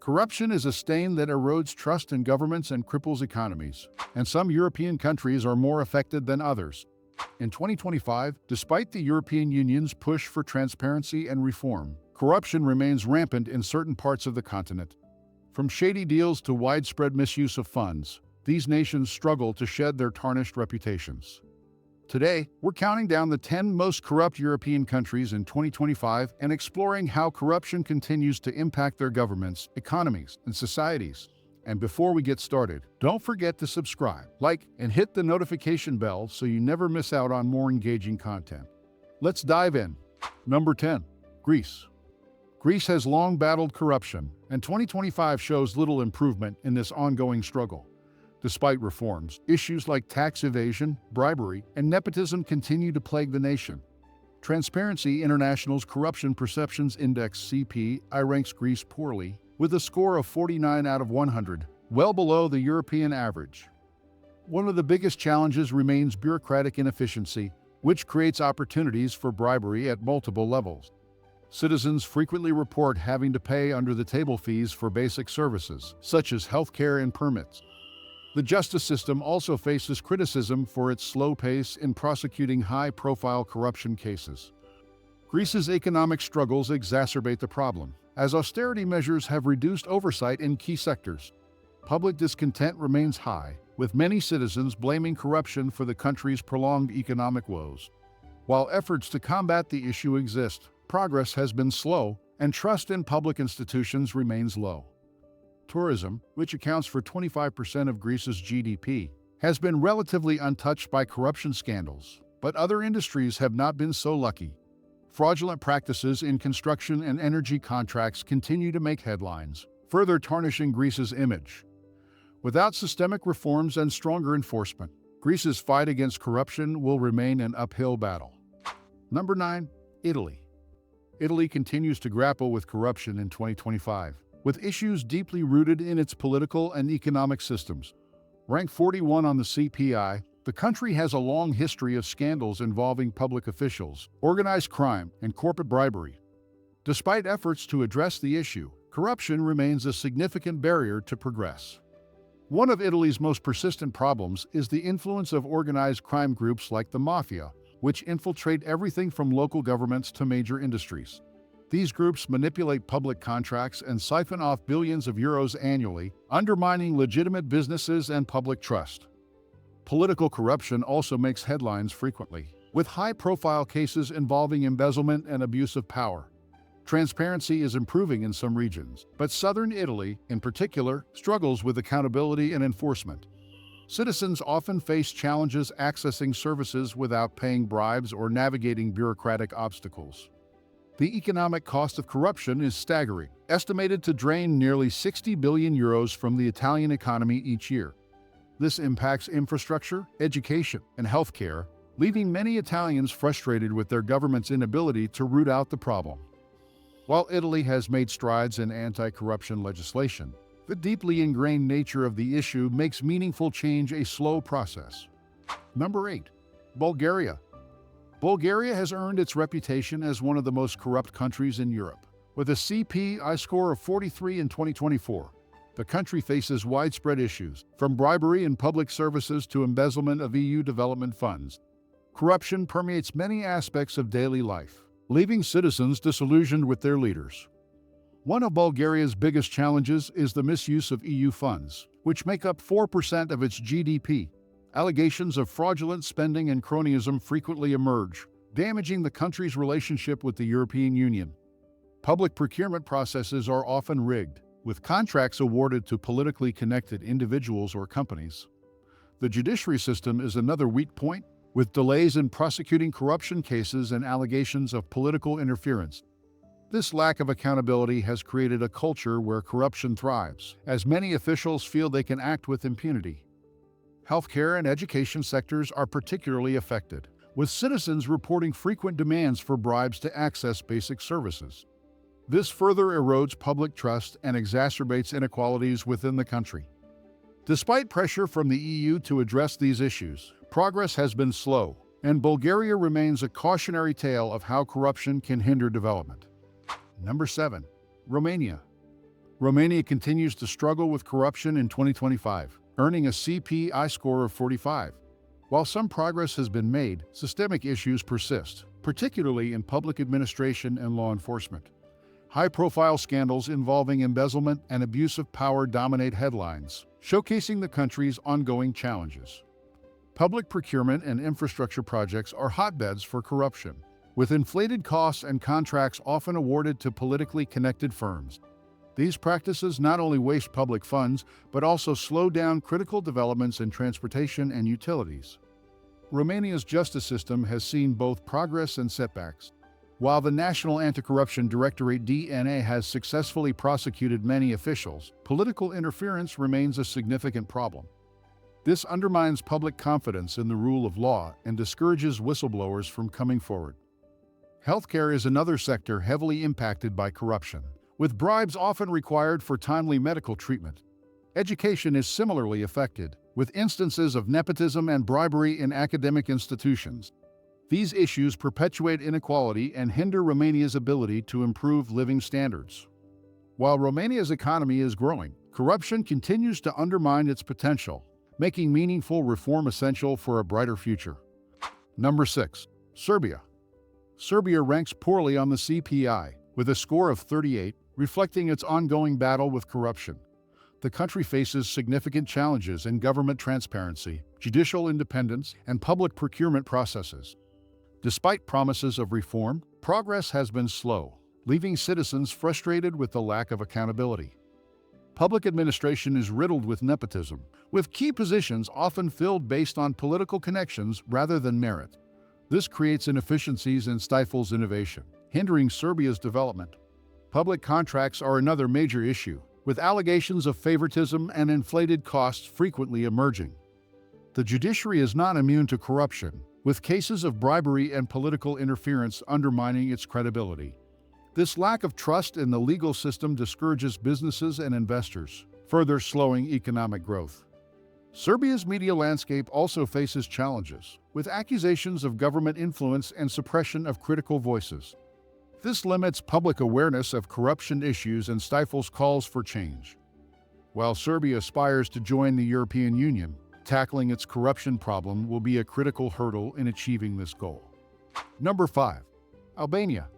Corruption is a stain that erodes trust in governments and cripples economies, and some European countries are more affected than others. In 2025, despite the European Union's push for transparency and reform, corruption remains rampant in certain parts of the continent. From shady deals to widespread misuse of funds, these nations struggle to shed their tarnished reputations. Today, we're counting down the 10 most corrupt European countries in 2025 and exploring how corruption continues to impact their governments, economies, and societies. And before we get started, don't forget to subscribe, like, and hit the notification bell so you never miss out on more engaging content. Let's dive in. Number 10. Greece. Greece has long battled corruption, and 2025 shows little improvement in this ongoing struggle. Despite reforms, issues like tax evasion, bribery, and nepotism continue to plague the nation. Transparency International's Corruption Perceptions Index (CPI) ranks Greece poorly, with a score of 49 out of 100, well below the European average. One of the biggest challenges remains bureaucratic inefficiency, which creates opportunities for bribery at multiple levels. Citizens frequently report having to pay under-the-table fees for basic services, such as healthcare and permits. The justice system also faces criticism for its slow pace in prosecuting high-profile corruption cases. Greece's economic struggles exacerbate the problem, as austerity measures have reduced oversight in key sectors. Public discontent remains high, with many citizens blaming corruption for the country's prolonged economic woes. While efforts to combat the issue exist, progress has been slow, and trust in public institutions remains low. Tourism, which accounts for 25% of Greece's GDP, has been relatively untouched by corruption scandals, but other industries have not been so lucky. Fraudulent practices in construction and energy contracts continue to make headlines, further tarnishing Greece's image. Without systemic reforms and stronger enforcement, Greece's fight against corruption will remain an uphill battle. Number 9. Italy. Italy continues to grapple with corruption in 2025, with issues deeply rooted in its political and economic systems. Ranked 41 on the CPI, the country has a long history of scandals involving public officials, organized crime, and corporate bribery. Despite efforts to address the issue, corruption remains a significant barrier to progress. One of Italy's most persistent problems is the influence of organized crime groups like the mafia, which infiltrate everything from local governments to major industries. These groups manipulate public contracts and siphon off billions of euros annually, undermining legitimate businesses and public trust. Political corruption also makes headlines frequently, with high-profile cases involving embezzlement and abuse of power. Transparency is improving in some regions, but southern Italy, in particular, struggles with accountability and enforcement. Citizens often face challenges accessing services without paying bribes or navigating bureaucratic obstacles. The economic cost of corruption is staggering, estimated to drain nearly 60 billion euros from the Italian economy each year. This impacts infrastructure, education, and healthcare, leaving many Italians frustrated with their government's inability to root out the problem. While Italy has made strides in anti-corruption legislation, the deeply ingrained nature of the issue makes meaningful change a slow process. Number 8. Bulgaria. Bulgaria has earned its reputation as one of the most corrupt countries in Europe. With a CPI score of 43 in 2024, the country faces widespread issues, from bribery in public services to embezzlement of EU development funds. Corruption permeates many aspects of daily life, leaving citizens disillusioned with their leaders. One of Bulgaria's biggest challenges is the misuse of EU funds, which make up 4% of its GDP. Allegations of fraudulent spending and cronyism frequently emerge, damaging the country's relationship with the European Union. Public procurement processes are often rigged, with contracts awarded to politically connected individuals or companies. The judiciary system is another weak point, with delays in prosecuting corruption cases and allegations of political interference. This lack of accountability has created a culture where corruption thrives, as many officials feel they can act with impunity. Healthcare and education sectors are particularly affected, with citizens reporting frequent demands for bribes to access basic services. This further erodes public trust and exacerbates inequalities within the country. Despite pressure from the EU to address these issues, progress has been slow, and Bulgaria remains a cautionary tale of how corruption can hinder development. Number 7. Romania. Romania continues to struggle with corruption in 2025, earning a CPI score of 45. While some progress has been made, systemic issues persist, particularly in public administration and law enforcement. High-profile scandals involving embezzlement and abuse of power dominate headlines, showcasing the country's ongoing challenges. Public procurement and infrastructure projects are hotbeds for corruption, with inflated costs and contracts often awarded to politically connected firms. These practices not only waste public funds, but also slow down critical developments in transportation and utilities. Romania's justice system has seen both progress and setbacks. While the National Anti-Corruption Directorate DNA has successfully prosecuted many officials, political interference remains a significant problem. This undermines public confidence in the rule of law and discourages whistleblowers from coming forward. Healthcare is another sector heavily impacted by corruption, with bribes often required for timely medical treatment. Education is similarly affected, with instances of nepotism and bribery in academic institutions. These issues perpetuate inequality and hinder Romania's ability to improve living standards. While Romania's economy is growing, corruption continues to undermine its potential, making meaningful reform essential for a brighter future. Number 6. Serbia. Serbia ranks poorly on the CPI, with a score of 38, reflecting its ongoing battle with corruption. The country faces significant challenges in government transparency, judicial independence, and public procurement processes. Despite promises of reform, progress has been slow, leaving citizens frustrated with the lack of accountability. Public administration is riddled with nepotism, with key positions often filled based on political connections rather than merit. This creates inefficiencies and stifles innovation, hindering Serbia's development. Public contracts are another major issue, with allegations of favoritism and inflated costs frequently emerging. The judiciary is not immune to corruption, with cases of bribery and political interference undermining its credibility. This lack of trust in the legal system discourages businesses and investors, further slowing economic growth. Serbia's media landscape also faces challenges, with accusations of government influence and suppression of critical voices. This limits public awareness of corruption issues and stifles calls for change. While Serbia aspires to join the European Union, tackling its corruption problem will be a critical hurdle in achieving this goal. Number 5. Albania.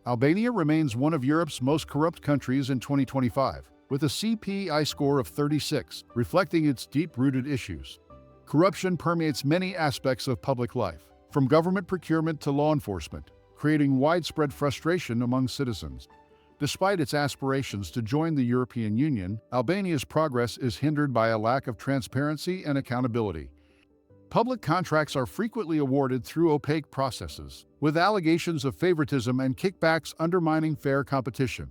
Albania remains one of Europe's most corrupt countries in 2025, with a CPI score of 36, reflecting its deep-rooted issues. Corruption permeates many aspects of public life, from government procurement to law enforcement, creating widespread frustration among citizens. Despite its aspirations to join the European Union, Albania's progress is hindered by a lack of transparency and accountability. Public contracts are frequently awarded through opaque processes, with allegations of favoritism and kickbacks undermining fair competition.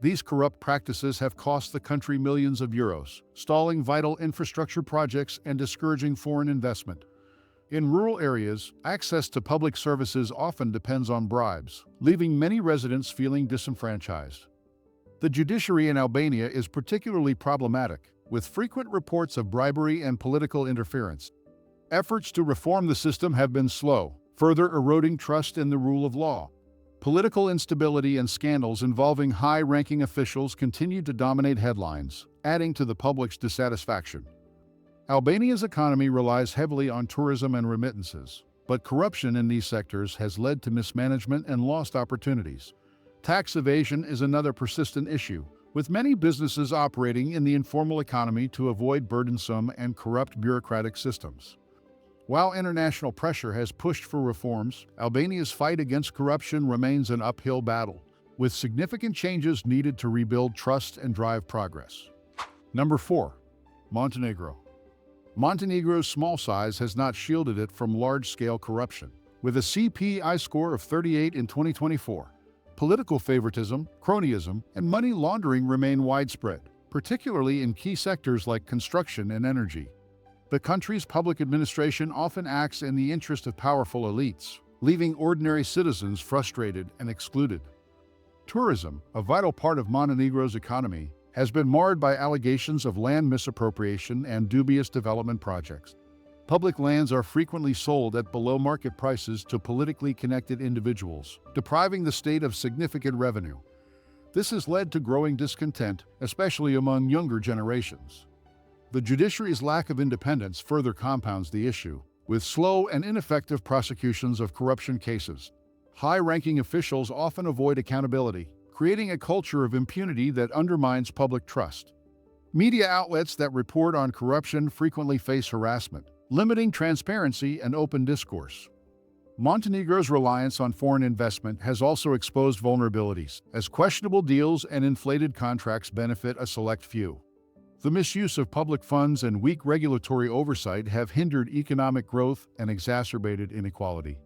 These corrupt practices have cost the country millions of euros, stalling vital infrastructure projects and discouraging foreign investment. In rural areas, access to public services often depends on bribes, leaving many residents feeling disenfranchised. The judiciary in Albania is particularly problematic, with frequent reports of bribery and political interference. Efforts to reform the system have been slow, further eroding trust in the rule of law. Political instability and scandals involving high-ranking officials continue to dominate headlines, adding to the public's dissatisfaction. Albania's economy relies heavily on tourism and remittances, but corruption in these sectors has led to mismanagement and lost opportunities. Tax evasion is another persistent issue, with many businesses operating in the informal economy to avoid burdensome and corrupt bureaucratic systems. While international pressure has pushed for reforms, Albania's fight against corruption remains an uphill battle, with significant changes needed to rebuild trust and drive progress. Number 4. Montenegro. Montenegro's small size has not shielded it from large-scale corruption. With a CPI score of 38 in 2024, political favoritism, cronyism, and money laundering remain widespread, particularly in key sectors like construction and energy. The country's public administration often acts in the interest of powerful elites, leaving ordinary citizens frustrated and excluded. Tourism, a vital part of Montenegro's economy, has been marred by allegations of land misappropriation and dubious development projects. Public lands are frequently sold at below-market prices to politically connected individuals, depriving the state of significant revenue. This has led to growing discontent, especially among younger generations. The judiciary's lack of independence further compounds the issue, with slow and ineffective prosecutions of corruption cases. High-ranking officials often avoid accountability, creating a culture of impunity that undermines public trust. Media outlets that report on corruption frequently face harassment, limiting transparency and open discourse. Montenegro's reliance on foreign investment has also exposed vulnerabilities, as questionable deals and inflated contracts benefit a select few. The misuse of public funds and weak regulatory oversight have hindered economic growth and exacerbated inequality.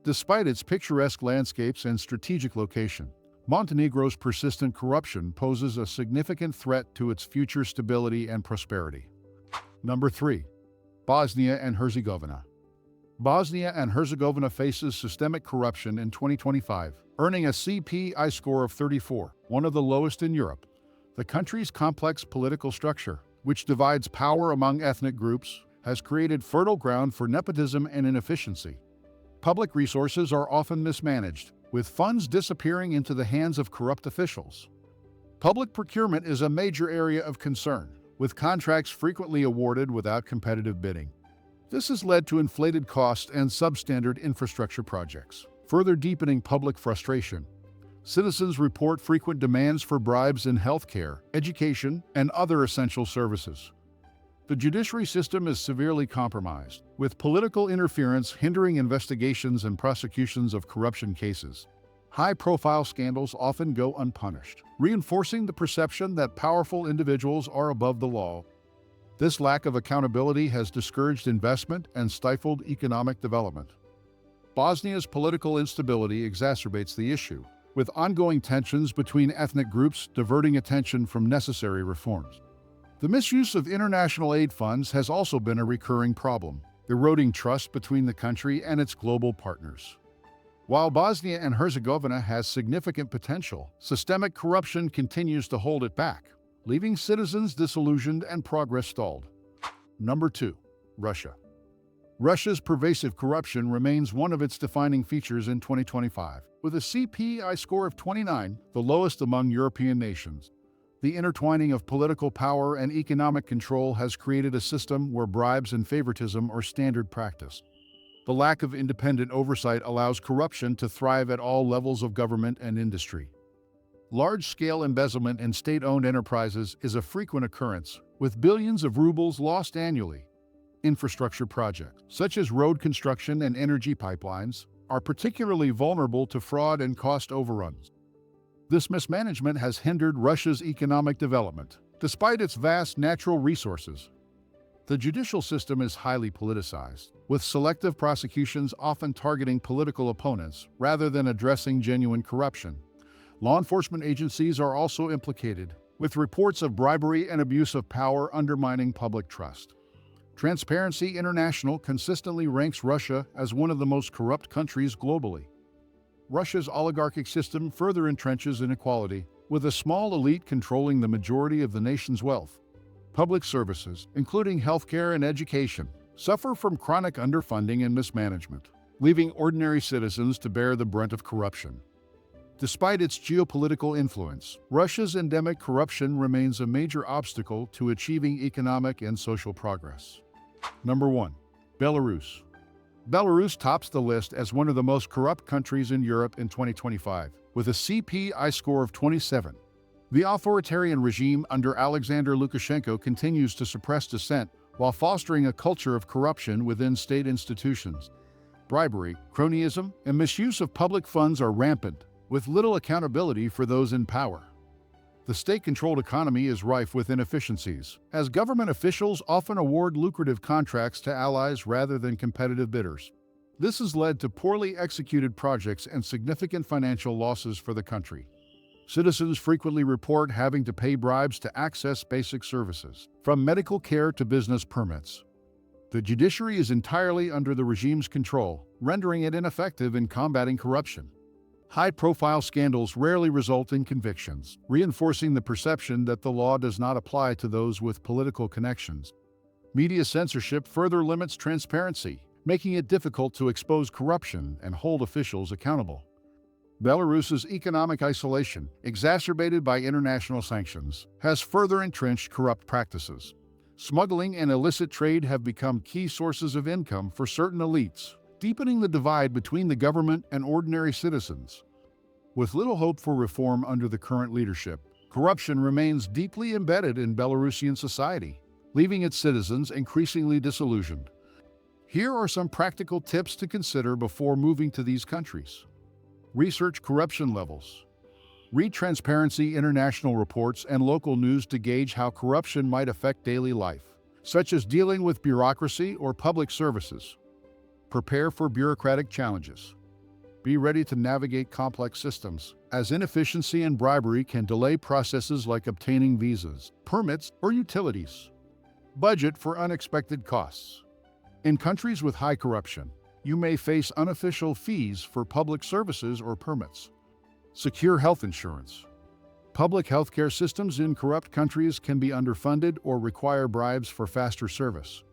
Despite its picturesque landscapes and strategic location, Montenegro's persistent corruption poses a significant threat to its future stability and prosperity. Number 3. Bosnia and Herzegovina. Bosnia and Herzegovina faces systemic corruption in 2025, earning a CPI score of 34, one of the lowest in Europe. The country's complex political structure, which divides power among ethnic groups, has created fertile ground for nepotism and inefficiency. Public resources are often mismanaged, with funds disappearing into the hands of corrupt officials. Public procurement is a major area of concern, with contracts frequently awarded without competitive bidding. This has led to inflated costs and substandard infrastructure projects, further deepening public frustration. Citizens report frequent demands for bribes in healthcare, education, and other essential services. The judiciary system is severely compromised, with political interference hindering investigations and prosecutions of corruption cases. High-profile scandals often go unpunished, reinforcing the perception that powerful individuals are above the law. This lack of accountability has discouraged investment and stifled economic development. Bosnia's political instability exacerbates the issue, with ongoing tensions between ethnic groups diverting attention from necessary reforms. The misuse of international aid funds has also been a recurring problem, eroding trust between the country and its global partners. While Bosnia and Herzegovina has significant potential, systemic corruption continues to hold it back, leaving citizens disillusioned and progress stalled. Number 2. Russia. Russia's pervasive corruption remains one of its defining features in 2025, with a CPI score of 29, the lowest among European nations. The intertwining of political power and economic control has created a system where bribes and favoritism are standard practice. The lack of independent oversight allows corruption to thrive at all levels of government and industry. Large-scale embezzlement in state-owned enterprises is a frequent occurrence, with billions of rubles lost annually. Infrastructure projects, such as road construction and energy pipelines, are particularly vulnerable to fraud and cost overruns. This mismanagement has hindered Russia's economic development, despite its vast natural resources. The judicial system is highly politicized, with selective prosecutions often targeting political opponents rather than addressing genuine corruption. Law enforcement agencies are also implicated, with reports of bribery and abuse of power undermining public trust. Transparency International consistently ranks Russia as one of the most corrupt countries globally. Russia's oligarchic system further entrenches inequality, with a small elite controlling the majority of the nation's wealth. Public services, including healthcare and education, suffer from chronic underfunding and mismanagement, leaving ordinary citizens to bear the brunt of corruption. Despite its geopolitical influence, Russia's endemic corruption remains a major obstacle to achieving economic and social progress. Number 1. Belarus. Belarus tops the list as one of the most corrupt countries in Europe in 2025, with a CPI score of 27. The authoritarian regime under Alexander Lukashenko continues to suppress dissent while fostering a culture of corruption within state institutions. Bribery, cronyism, and misuse of public funds are rampant, with little accountability for those in power. The state-controlled economy is rife with inefficiencies, as government officials often award lucrative contracts to allies rather than competitive bidders. This has led to poorly executed projects and significant financial losses for the country. Citizens frequently report having to pay bribes to access basic services, from medical care to business permits. The judiciary is entirely under the regime's control, rendering it ineffective in combating corruption. High-profile scandals rarely result in convictions, reinforcing the perception that the law does not apply to those with political connections. Media censorship further limits transparency, making it difficult to expose corruption and hold officials accountable. Belarus's economic isolation, exacerbated by international sanctions, has further entrenched corrupt practices. Smuggling and illicit trade have become key sources of income for certain elites, deepening the divide between the government and ordinary citizens. With little hope for reform under the current leadership, corruption remains deeply embedded in Belarusian society, leaving its citizens increasingly disillusioned. Here are some practical tips to consider before moving to these countries. Research corruption levels. Read Transparency International reports and local news to gauge how corruption might affect daily life, such as dealing with bureaucracy or public services. Prepare for bureaucratic challenges. Be ready to navigate complex systems, as inefficiency and bribery can delay processes like obtaining visas, permits, or utilities. Budget for unexpected costs. In countries with high corruption, you may face unofficial fees for public services or permits. Secure health insurance. Public healthcare systems in corrupt countries can be underfunded or require bribes for faster service.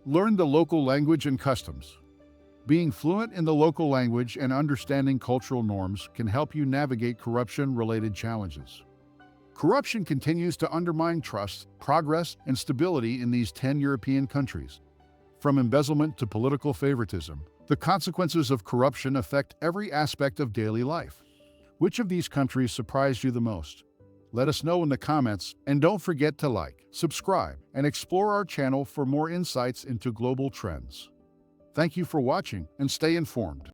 Learn the local language and customs. Being fluent in the local language and understanding cultural norms can help you navigate corruption-related challenges. Corruption continues to undermine trust, progress, and stability in these 10 European countries. From embezzlement to political favoritism, the consequences of corruption affect every aspect of daily life. Which of these countries surprised you the most? Let us know in the comments, and don't forget to like, subscribe, and explore our channel for more insights into global trends. Thank you for watching, and stay informed.